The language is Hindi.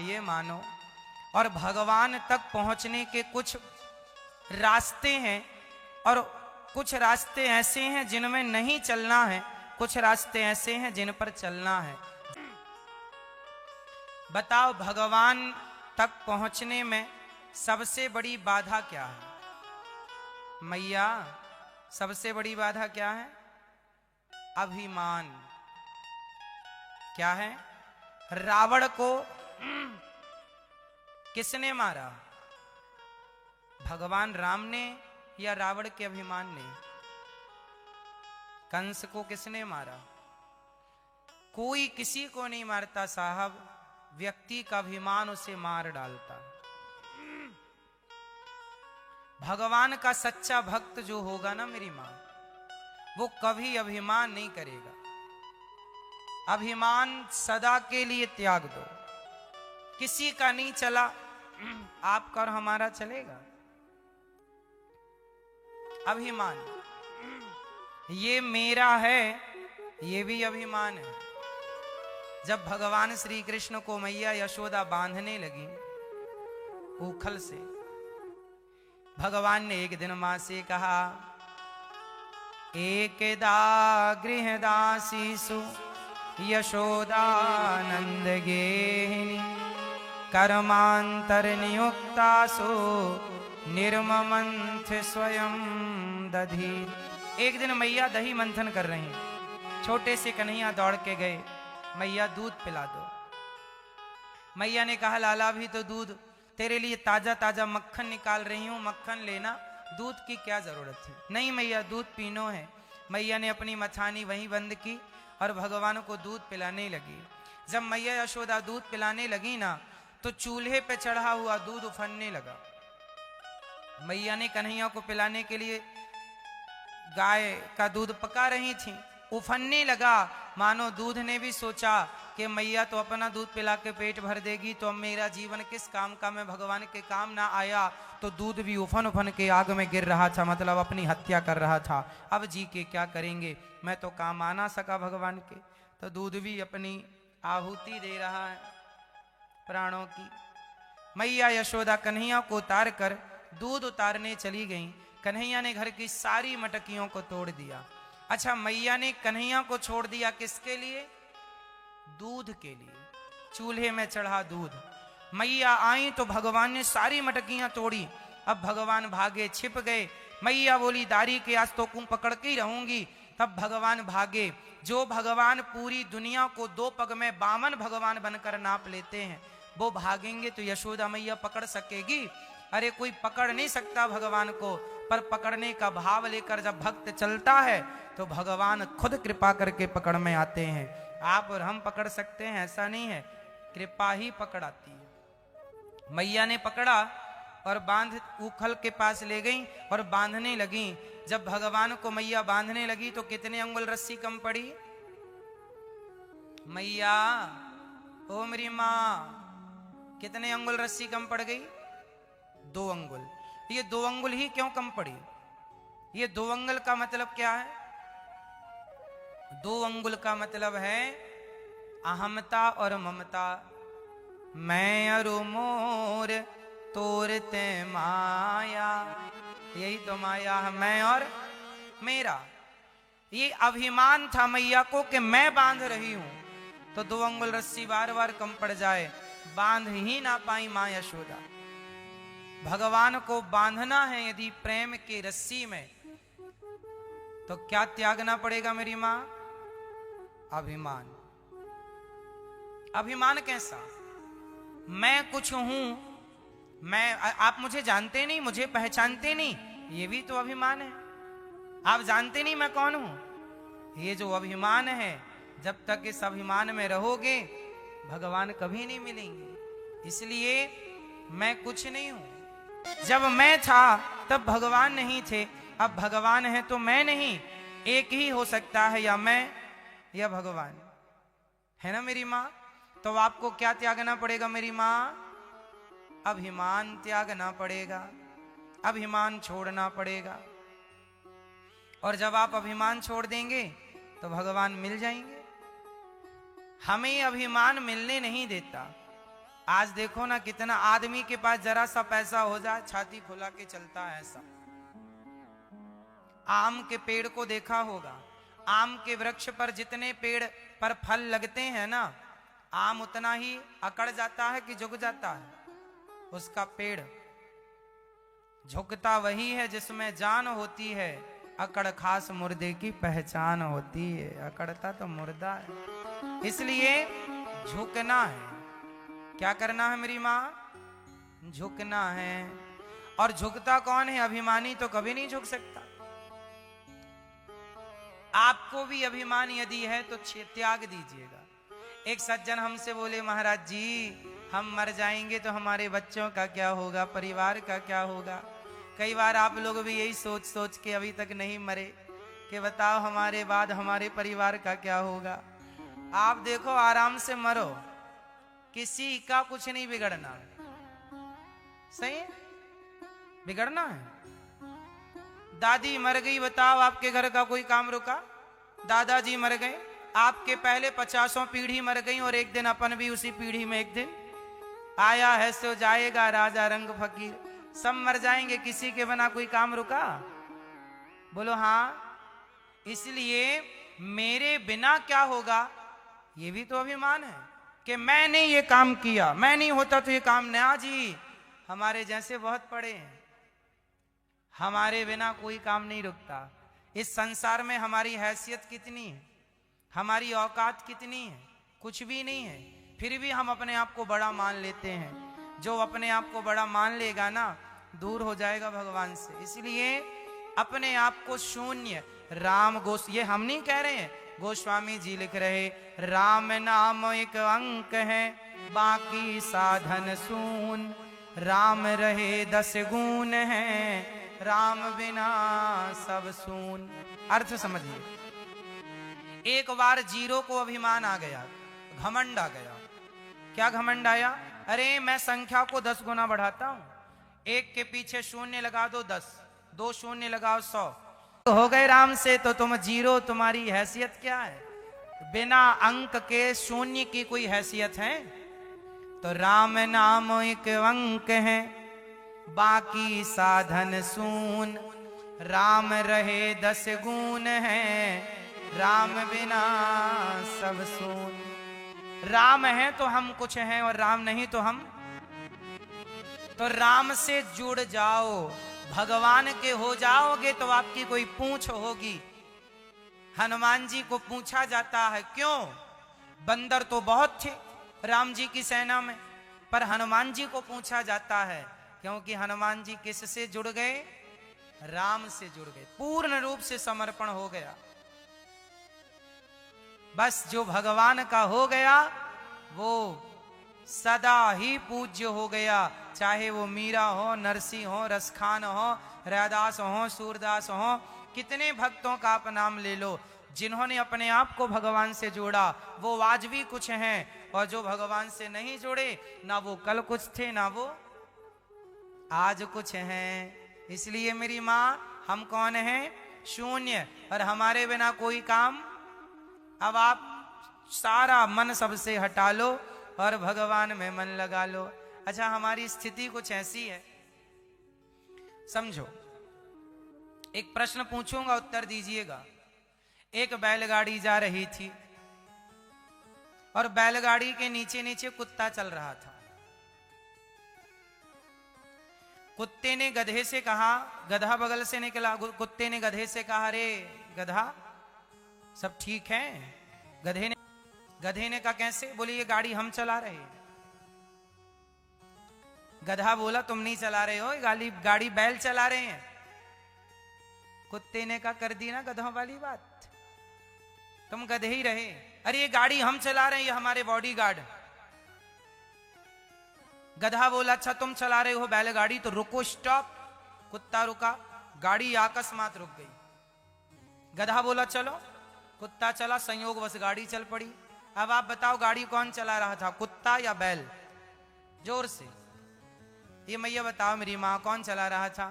ये मानो। और भगवान तक पहुंचने के कुछ रास्ते हैं और कुछ रास्ते ऐसे हैं जिनमें नहीं चलना है, कुछ रास्ते ऐसे हैं जिन पर चलना है। बताओ भगवान तक पहुंचने में सबसे बड़ी बाधा क्या है? मैया, सबसे बड़ी बाधा क्या है? अभिमान। क्या है? रावण को किसने मारा? भगवान राम ने या रावण के अभिमान ने? कंस को किसने मारा? कोई किसी को नहीं मारता साहब, व्यक्ति का अभिमान उसे मार डालता। भगवान का सच्चा भक्त जो होगा ना मेरी मां, वो कभी अभिमान नहीं करेगा। अभिमान सदा के लिए त्याग दो। किसी का नहीं चला, आपका और हमारा चलेगा? अभिमान, ये मेरा है, ये भी अभिमान है। जब भगवान श्री कृष्ण को मैया यशोदा बांधने लगी ऊखल से, भगवान ने एक दिन मां से कहा, एकदा गृहदासीसु यशोदानंद गेहिनी कर्मांतर नियुक्तासु निर्ममंथ स्वयं दधी। एक दिन मैया दही मंथन कर रही हैं। छोटे से कन्हैया दौड़ के गए, मैया दूध पिला दो। मैया ने कहा, लाला भी तो दूध, तेरे लिए ताजा ताजा मक्खन निकाल रही हूं, मक्खन लेना, दूध की क्या जरूरत थी? नहीं मैया, दूध पीनो है। मैया ने अपनी मछानी वहीं बंद की और भगवान को दूध पिलाने लगी। जब मैया यशोदा दूध पिलाने लगी ना, तो चूल्हे पे चढ़ा हुआ दूध उफनने लगा। मैया ने कन्हैया को पिलाने के लिए गाय का दूध पका रही थी, उफनने लगा। मानो दूध ने भी सोचा कि मैया तो अपना दूध पिला के पेट भर देगी, तो अब मेरा जीवन किस काम का, मैं भगवान के काम ना आया। तो दूध भी उफन उफन के आग में गिर रहा था, मतलब अपनी हत्या कर रहा था। अब जी के क्या करेंगे, मैं तो काम आ ना सका भगवान के, तो दूध भी अपनी आहुति दे रहा है प्राणों की। मैया यशोदा कन्हैया को उतार कर दूध उतारने चली गई। कन्हैया ने घर की सारी मटकियों को तोड़ दिया। अच्छा, मैया ने कन्हैया को छोड़ दिया किसके लिए? दूध के लिए। चूल्हे में चढ़ा दूध। मैया आई तो भगवान ने सारी मटकियां तोड़ी। अब भगवान भागे, छिप गए। मैया बोली, दारी के आज तो कुं पकड़ के ही रहूंगी। तब भगवान भागे। जो भगवान पूरी दुनिया को दो पग में 52 भगवान बनकर नाप लेते हैं, वो भागेंगे तो यशोदा मैया पकड़ सकेगी? अरे कोई पकड़ नहीं सकता भगवान को, पर पकड़ने का भाव लेकर जब भक्त चलता है तो भगवान खुद कृपा करके पकड़ में आते हैं। आप और हम पकड़ सकते हैं ऐसा नहीं है, कृपा ही पकड़ आती है। मैया ने पकड़ा और बांध ऊखल के पास ले गई और बांधने लगी। जब भगवान को मैया बांधने लगी तो कितने अंगुल रस्सी कम पड़ी? मैया, ओ मेरी मां, कितने अंगुल रस्सी कम पड़ गई? 2 अंगुल। ये 2 अंगुल ही क्यों कम पड़ी? ये 2 अंगुल का मतलब क्या है? 2 अंगुल का मतलब है अहमता और ममता। मैं अरु मोर तोरते माया, यही तो माया है, मैं और मेरा। ये अभिमान था मैया को कि मैं बांध रही हूं, तो 2 अंगुल रस्सी बार बार कम पड़ जाए, बांध ही ना पाई मां यशोदा। भगवान को बांधना है यदि प्रेम की रस्सी में, तो क्या त्यागना पड़ेगा मेरी मां? अभिमान। अभिमान कैसा? मैं कुछ हूं, मैं, आप मुझे जानते नहीं, मुझे पहचानते नहीं, ये भी तो अभिमान है। आप जानते नहीं मैं कौन हूं, ये जो अभिमान है, जब तक इस अभिमान में रहोगे भगवान कभी नहीं मिलेंगे। इसलिए मैं कुछ नहीं हूं। जब मैं था तब भगवान नहीं थे, अब भगवान है तो मैं नहीं। एक ही हो सकता है, या मैं या भगवान, है ना मेरी मां? तो आपको क्या त्यागना पड़ेगा मेरी मां? अभिमान त्यागना पड़ेगा, अभिमान छोड़ना पड़ेगा। और जब आप अभिमान छोड़ देंगे तो भगवान मिल जाएंगे। हमें अभिमान मिलने नहीं देता। आज देखो ना कितना आदमी के पास जरा सा पैसा हो जाए छाती फुला के चलता है ऐसा। आम के पेड़ को देखा होगा, आम के वृक्ष पर जितने पेड़ पर फल लगते हैं ना, आम उतना ही अकड़ जाता है कि झुक जाता है। उसका पेड़ झुकता वही है जिसमें जान होती है, अकड़ खास मुर्दे की पहचान होती है। अकड़ता तो मुर्दा है, इसलिए झुकना है। क्या करना है मेरी माँ? झुकना है। और झुकता कौन है? अभिमानी तो कभी नहीं झुक सकता। आपको भी अभिमान यदि है तो त्याग दीजिएगा। एक सज्जन हमसे बोले, महाराज जी हम मर जाएंगे तो हमारे बच्चों का क्या होगा, परिवार का क्या होगा? कई बार आप लोग भी यही सोच सोच के अभी तक नहीं मरे कि बताओ हमारे बाद हमारे परिवार का क्या होगा। आप देखो आराम से मरो, किसी का कुछ नहीं बिगड़ना है। सही है? बिगड़ना है। दादी मर गई, बताओ आपके घर का कोई काम रुका? दादाजी मर गए, आपके पहले 50 पीढ़ी मर गई, और एक दिन अपन भी उसी पीढ़ी में एक दिन आया है सो जाएगा राजा रंग फकीर। सब मर जाएंगे, किसी के बिना कोई काम रुका? बोलो हाँ। इसलिए मेरे बिना क्या होगा, ये भी तो अभिमान है कि मैंने ये काम किया, मैं नहीं होता तो ये काम ना। जी हमारे जैसे बहुत पड़े हैं, हमारे बिना कोई काम नहीं रुकता। इस संसार में हमारी हैसियत कितनी है, हमारी औकात कितनी है? कुछ भी नहीं है, फिर भी हम अपने आप को बड़ा मान लेते हैं। जो अपने आप को बड़ा मान लेगा ना, दूर हो जाएगा भगवान से। इसलिए अपने आप को शून्य, राम ये हम नहीं कह रहे हैं, गोस्वामी जी लिख रहे, राम नाम एक अंक है बाकी साधन शून, राम रहे 10 गुण है, राम बिना सब सून। अर्थ समझिए, एक बार जीरो को अभिमान आ गया, घमंड आ गया। क्या घमंड आया? अरे मैं संख्या को 10 गुना बढ़ाता हूं, एक के पीछे शून्य लगा दो 10, 2 शून्य लगाओ 100, तो हो गए राम से। तो तुम जीरो, तुम्हारी हैसियत क्या है? बिना अंक के शून्य की कोई हैसियत है? तो राम नाम एक अंक है बाकी साधन शून, राम रहे 10 गुण है, राम बिना सब सून। राम है तो हम कुछ हैं, और राम नहीं तो हम। तो राम से जुड़ जाओ, भगवान के हो जाओगे तो आपकी कोई पूंछ होगी। हनुमान जी को पूछा जाता है क्यों? बंदर तो बहुत थे राम जी की सेना में, पर हनुमान जी को पूछा जाता है क्योंकि हनुमान जी किससे जुड़ गए? राम से जुड़ गए, पूर्ण रूप से समर्पण हो गया। बस जो भगवान का हो गया वो सदा ही पूज्य हो गया, चाहे वो मीरा हो, नरसिंह हो, रसखान हो, रैदास हो, सूरदास हो, कितने भक्तों का आप नाम ले लो, जिन्होंने अपने आप को भगवान से जोड़ा वो आज भी कुछ हैं, और जो भगवान से नहीं जुड़े, ना वो कल कुछ थे ना वो आज कुछ हैं। इसलिए मेरी माँ, हम कौन हैं? शून्य, और हमारे बिना कोई काम। अब आप सारा मन सबसे हटा लो और भगवान में मन लगा लो। अच्छा, हमारी स्थिति कुछ ऐसी है, समझो। एक प्रश्न पूछूंगा, उत्तर दीजिएगा। एक बैलगाड़ी जा रही थी और बैलगाड़ी के नीचे नीचे कुत्ता चल रहा था। कुत्ते ने गधे से कहा, गधा बगल से निकला, कुत्ते ने गधे से कहा, अरे गधा सब ठीक है? गधे ने कहा कैसे? बोले ये गाड़ी हम चला रहे हैं। गधा बोला तुम नहीं चला रहे हो, ये गाड़ी बैल चला रहे हैं। कुत्ते ने कहा कर दी ना गधों वाली बात, तुम गधे ही रहे। अरे ये गाड़ी हम चला रहे हैं, ये हमारे बॉडीगार्ड। गधा बोला अच्छा तुम चला रहे हो बैलगाड़ी तो रुको, स्टॉप। कुत्ता रुका, गाड़ी अकस्मात रुक गई। गधा बोला चलो, कुत्ता चला, संयोगवश गाड़ी चल पड़ी। अब आप बताओ गाड़ी कौन चला रहा था, कुत्ता या बैल? जोर से ये मैया बताओ मेरी माँ, कौन चला रहा था?